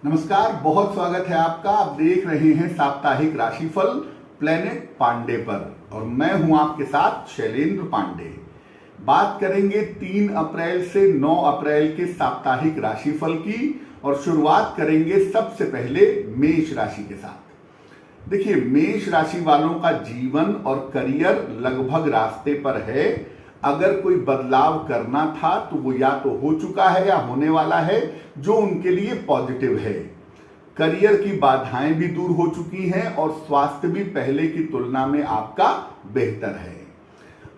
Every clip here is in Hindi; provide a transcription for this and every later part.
नमस्कार, बहुत स्वागत है आपका। आप देख रहे हैं साप्ताहिक राशिफल प्लेनेट पांडे पर और मैं हूं आपके साथ शैलेंद्र पांडे। बात करेंगे 3 अप्रैल से 9 अप्रैल के साप्ताहिक राशिफल की और शुरुआत करेंगे सबसे पहले मेष राशि के साथ। देखिए, मेष राशि वालों का जीवन और करियर लगभग रास्ते पर है। अगर कोई बदलाव करना था तो वो या तो हो चुका है या होने वाला है, जो उनके लिए पॉजिटिव है। करियर की बाधाएं भी दूर हो चुकी हैं और स्वास्थ्य भी पहले की तुलना में आपका बेहतर है।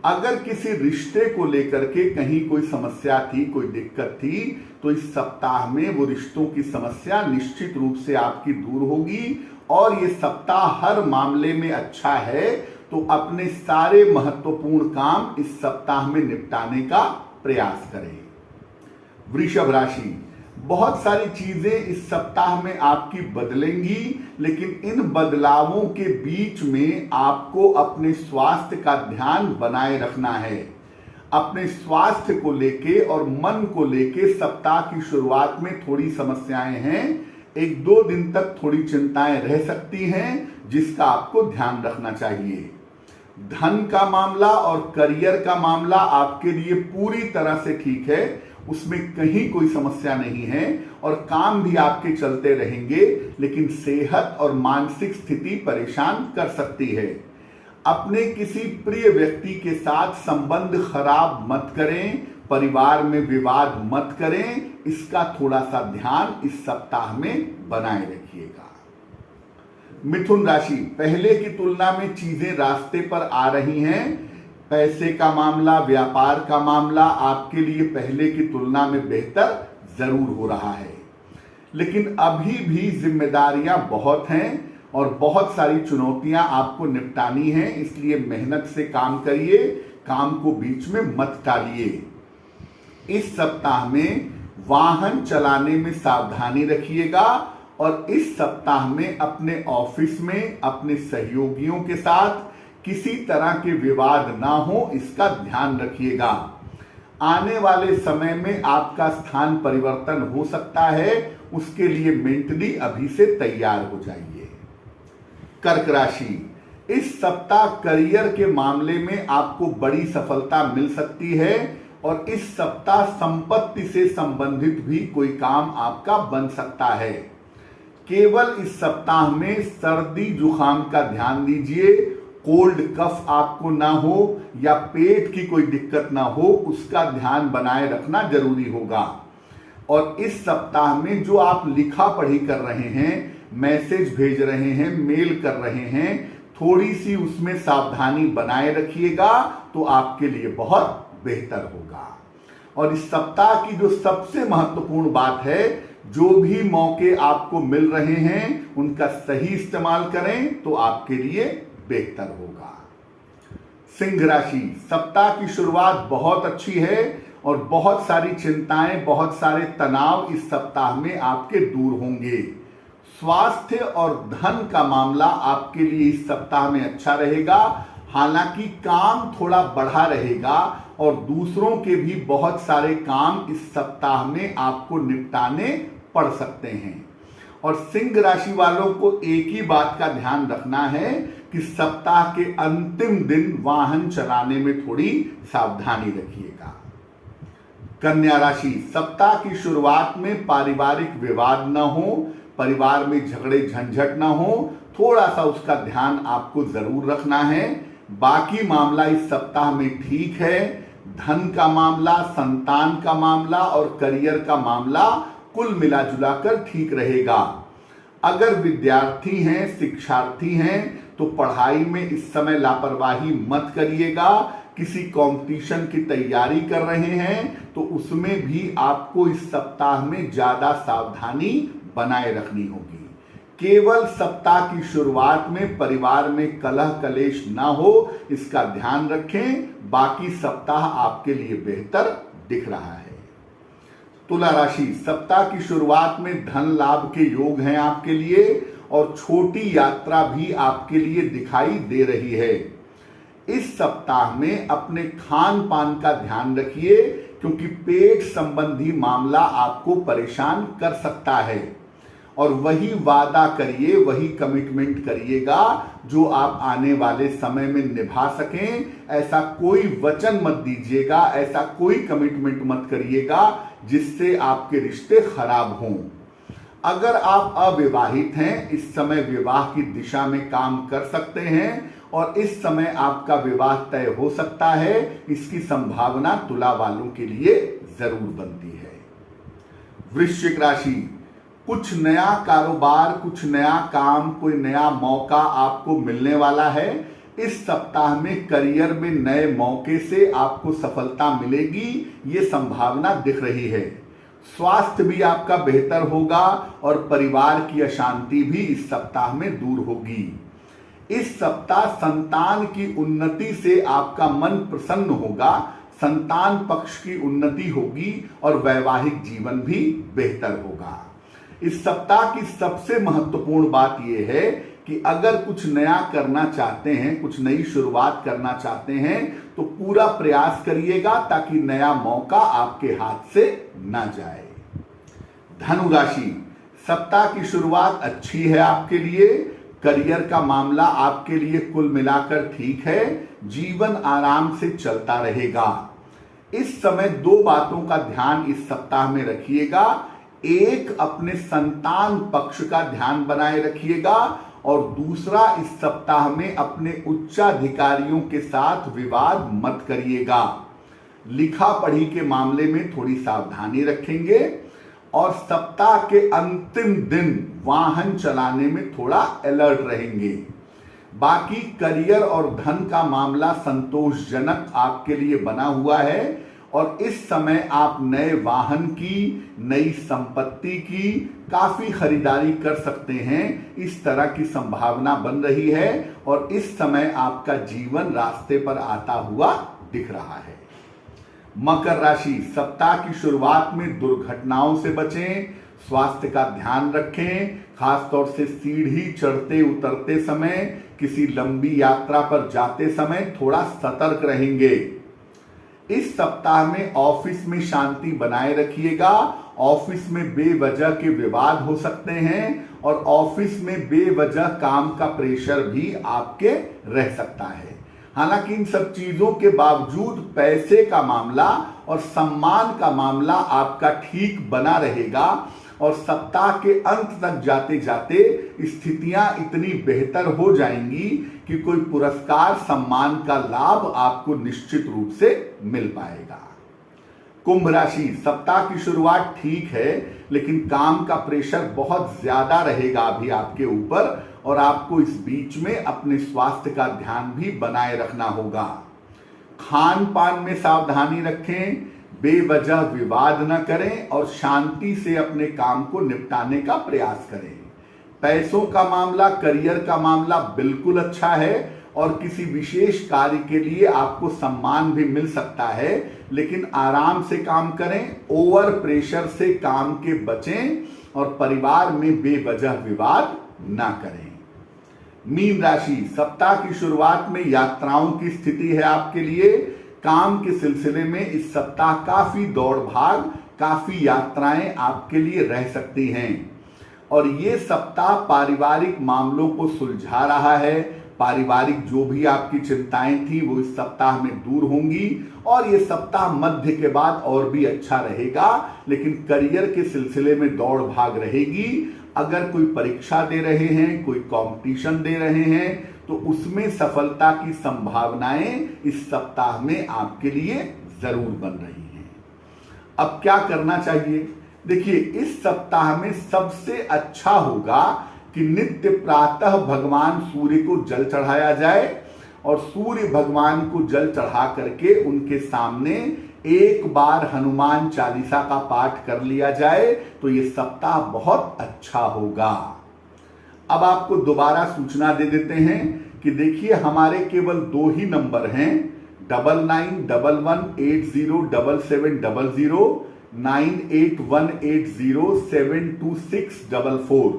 अगर किसी रिश्ते को लेकर के कहीं कोई समस्या थी, कोई दिक्कत थी, तो इस सप्ताह में वो रिश्तों की समस्या निश्चित रूप से आपकी दूर होगी और ये सप्ताह हर मामले में अच्छा है। तो अपने सारे महत्वपूर्ण काम इस सप्ताह में निपटाने का प्रयास करें। वृषभ राशि, बहुत सारी चीजें इस सप्ताह में आपकी बदलेंगी, लेकिन इन बदलावों के बीच में आपको अपने स्वास्थ्य का ध्यान बनाए रखना है। अपने स्वास्थ्य को लेके और मन को लेके सप्ताह की शुरुआत में थोड़ी समस्याएं हैं। 1-2 दिन तक थोड़ी चिंताएं रह सकती हैं, जिसका आपको ध्यान रखना चाहिए। धन का मामला और करियर का मामला आपके लिए पूरी तरह से ठीक है, उसमें कहीं कोई समस्या नहीं है और काम भी आपके चलते रहेंगे, लेकिन सेहत और मानसिक स्थिति परेशान कर सकती है। अपने किसी प्रिय व्यक्ति के साथ संबंध खराब मत करें, परिवार में विवाद मत करें, इसका थोड़ा सा ध्यान इस सप्ताह में बनाए रखिएगा। मिथुन राशि, पहले की तुलना में चीजें रास्ते पर आ रही हैं। पैसे का मामला, व्यापार का मामला आपके लिए पहले की तुलना में बेहतर जरूर हो रहा है, लेकिन अभी भी जिम्मेदारियां बहुत हैं और बहुत सारी चुनौतियां आपको निपटानी हैं। इसलिए मेहनत से काम करिए, काम को बीच में मत टालिए। इस सप्ताह में वाहन चलाने में सावधानी रखिएगा और इस सप्ताह में अपने ऑफिस में अपने सहयोगियों के साथ किसी तरह के विवाद ना हो, इसका ध्यान रखिएगा। आने वाले समय में आपका स्थान परिवर्तन हो सकता है, उसके लिए मेंटली अभी से तैयार हो जाइए। कर्क राशि, इस सप्ताह करियर के मामले में आपको बड़ी सफलता मिल सकती है और इस सप्ताह संपत्ति से संबंधित भी कोई काम आपका बन सकता है। केवल इस सप्ताह में सर्दी जुकाम का ध्यान दीजिए। कोल्ड कफ आपको ना हो या पेट की कोई दिक्कत ना हो, उसका ध्यान बनाए रखना जरूरी होगा। और इस सप्ताह में जो आप लिखा पढ़ी कर रहे हैं, मैसेज भेज रहे हैं, मेल कर रहे हैं, थोड़ी सी उसमें सावधानी बनाए रखिएगा तो आपके लिए बहुत बेहतर होगा। और इस सप्ताह की जो सबसे महत्वपूर्ण बात है, जो भी मौके आपको मिल रहे हैं उनका सही इस्तेमाल करें तो आपके लिए बेहतर होगा। सिंह राशि, सप्ताह की शुरुआत बहुत अच्छी है और बहुत सारी चिंताएं, बहुत सारे तनाव इस सप्ताह में आपके दूर होंगे। स्वास्थ्य और धन का मामला आपके लिए इस सप्ताह में अच्छा रहेगा। हालांकि काम थोड़ा बढ़ा रहेगा और दूसरों के भी बहुत सारे काम इस सप्ताह में आपको निपटाने पड़ सकते हैं। और सिंह राशि वालों को एक ही बात का ध्यान रखना है कि सप्ताह के अंतिम दिन वाहन चलाने में थोड़ी सावधानी रखिएगा। कन्या राशि, सप्ताह की शुरुआत में पारिवारिक विवाद न हो, परिवार में झगड़े झंझट न हो, थोड़ा सा उसका ध्यान आपको जरूर रखना है। बाकी मामला इस सप्ताह में ठीक है। धन का मामला, संतान का मामला और करियर का मामला कुल मिला जुला कर ठीक रहेगा। अगर विद्यार्थी हैं, शिक्षार्थी हैं, तो पढ़ाई में इस समय लापरवाही मत करिएगा। किसी कंपटीशन की तैयारी कर रहे हैं तो उसमें भी आपको इस सप्ताह में ज्यादा सावधानी बनाए रखनी होगी। केवल सप्ताह की शुरुआत में परिवार में कलह कलेश ना हो, इसका ध्यान रखें। बाकी सप्ताह आपके लिए बेहतर दिख रहा है। तुला राशि, सप्ताह की शुरुआत में धन लाभ के योग हैं आपके लिए और छोटी यात्रा भी आपके लिए दिखाई दे रही है। इस सप्ताह में अपने खान पान का ध्यान रखिए, क्योंकि पेट संबंधी मामला आपको परेशान कर सकता है। और वही वादा करिए, वही कमिटमेंट करिएगा जो आप आने वाले समय में निभा सकें। ऐसा कोई वचन मत दीजिएगा, ऐसा कोई कमिटमेंट मत करिएगा जिससे आपके रिश्ते खराब हों। अगर आप अविवाहित हैं, इस समय विवाह की दिशा में काम कर सकते हैं और इस समय आपका विवाह तय हो सकता है। इसकी संभावना तुला वालों के लिए जरूर बनती है। वृश्चिक राशि, कुछ नया कारोबार, कुछ नया काम, कोई नया मौका आपको मिलने वाला है। इस सप्ताह में करियर में नए मौके से आपको सफलता मिलेगी, ये संभावना दिख रही है। स्वास्थ्य भी आपका बेहतर होगा और परिवार की अशांति भी इस सप्ताह में दूर होगी। इस सप्ताह संतान की उन्नति से आपका मन प्रसन्न होगा, संतान पक्ष की उन्नति होगी और वैवाहिक जीवन भी बेहतर होगा। इस सप्ताह की सबसे महत्वपूर्ण बात यह है कि अगर कुछ नया करना चाहते हैं, कुछ नई शुरुआत करना चाहते हैं तो पूरा प्रयास करिएगा ताकि नया मौका आपके हाथ से ना जाए। धनु राशि, सप्ताह की शुरुआत अच्छी है आपके लिए। करियर का मामला आपके लिए कुल मिलाकर ठीक है। जीवन आराम से चलता रहेगा। इस समय दो बातों का ध्यान इस सप्ताह में रखिएगा। एक, अपने संतान पक्ष का ध्यान बनाए रखिएगा और दूसरा, इस सप्ताह में अपने उच्चाधिकारियों के साथ विवाद मत करिएगा। लिखा पढ़ी के मामले में थोड़ी सावधानी रखेंगे और सप्ताह के अंतिम दिन वाहन चलाने में थोड़ा अलर्ट रहेंगे। बाकी करियर और धन का मामला संतोषजनक आपके लिए बना हुआ है और इस समय आप नए वाहन की, नई संपत्ति की काफी खरीदारी कर सकते हैं। इस तरह की संभावना बन रही है और इस समय आपका जीवन रास्ते पर आता हुआ दिख रहा है। मकर राशि, सप्ताह की शुरुआत में दुर्घटनाओं से बचें, स्वास्थ्य का ध्यान रखें। खासतौर से सीढ़ी चढ़ते उतरते समय, किसी लंबी यात्रा पर जाते समय थोड़ा सतर्क रहेंगे। इस सप्ताह में ऑफिस में शांति बनाए रखिएगा। ऑफिस में बेवजह के विवाद हो सकते हैं और ऑफिस में बेवजह काम का प्रेशर भी आपके रह सकता है। हालांकि इन सब चीजों के बावजूद पैसे का मामला और सम्मान का मामला आपका ठीक बना रहेगा और सप्ताह के अंत तक जाते जाते स्थितियां इतनी बेहतर हो जाएंगी कि कोई पुरस्कार, सम्मान का लाभ आपको निश्चित रूप से मिल पाएगा। कुंभ राशि, सप्ताह की शुरुआत ठीक है लेकिन काम का प्रेशर बहुत ज्यादा रहेगा अभी आपके ऊपर और आपको इस बीच में अपने स्वास्थ्य का ध्यान भी बनाए रखना होगा। खान पान में सावधानी रखें, बेवजह विवाद न करें और शांति से अपने काम को निपटाने का प्रयास करें। पैसों का मामला, करियर का मामला बिल्कुल अच्छा है और किसी विशेष कार्य के लिए आपको सम्मान भी मिल सकता है, लेकिन आराम से काम करें, ओवर प्रेशर से काम के बचें और परिवार में बेवजह विवाद ना करें। मीन राशि, सप्ताह की शुरुआत में यात्राओं की स्थिति है आपके लिए। काम के सिलसिले में इस सप्ताह काफी दौड़ भाग, काफी यात्राएं आपके लिए रह सकती हैं और ये सप्ताह पारिवारिक मामलों को सुलझा रहा है। पारिवारिक जो भी आपकी चिंताएं थी वो इस सप्ताह में दूर होंगी और ये सप्ताह मध्य के बाद और भी अच्छा रहेगा, लेकिन करियर के सिलसिले में दौड़ भाग रहेगी। अगर कोई परीक्षा दे रहे हैं, कोई कंपटीशन दे रहे हैं तो उसमें सफलता की संभावनाएं इस सप्ताह में आपके लिए जरूर बन रही हैं। अब क्या करना चाहिए? देखिए, इस सप्ताह में सबसे अच्छा होगा कि नित्य प्रातः भगवान सूर्य को जल चढ़ाया जाए और सूर्य भगवान को जल चढ़ा करके उनके सामने एक बार हनुमान चालीसा का पाठ कर लिया जाए तो ये सप्ताह बहुत अच्छा होगा। अब आपको दोबारा सूचना दे देते हैं कि देखिए, हमारे केवल 2 ही नंबर हैं, 9911807700, 9818072644।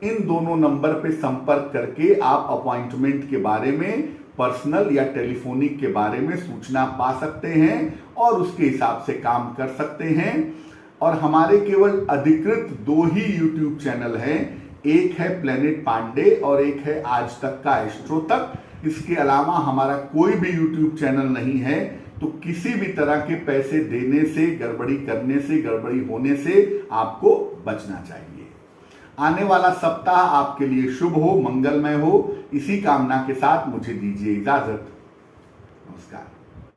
इन दोनों नंबर पे संपर्क करके आप अपॉइंटमेंट के बारे में, पर्सनल या टेलीफोनिक के बारे में सूचना पा सकते हैं और उसके हिसाब से काम कर सकते हैं। और हमारे केवल अधिकृत 2 ही यूट्यूब चैनल हैं, एक है प्लेनेट पांडे और एक है आज तक का एस्ट्रो तक। इसके अलावा हमारा कोई भी यूट्यूब चैनल नहीं है, तो किसी भी तरह के पैसे देने से, गड़बड़ी करने से, गड़बड़ी होने से आपको बचना चाहिए। आने वाला सप्ताह आपके लिए शुभ हो, मंगलमय हो, इसी कामना के साथ मुझे दीजिए इजाजत। नमस्कार।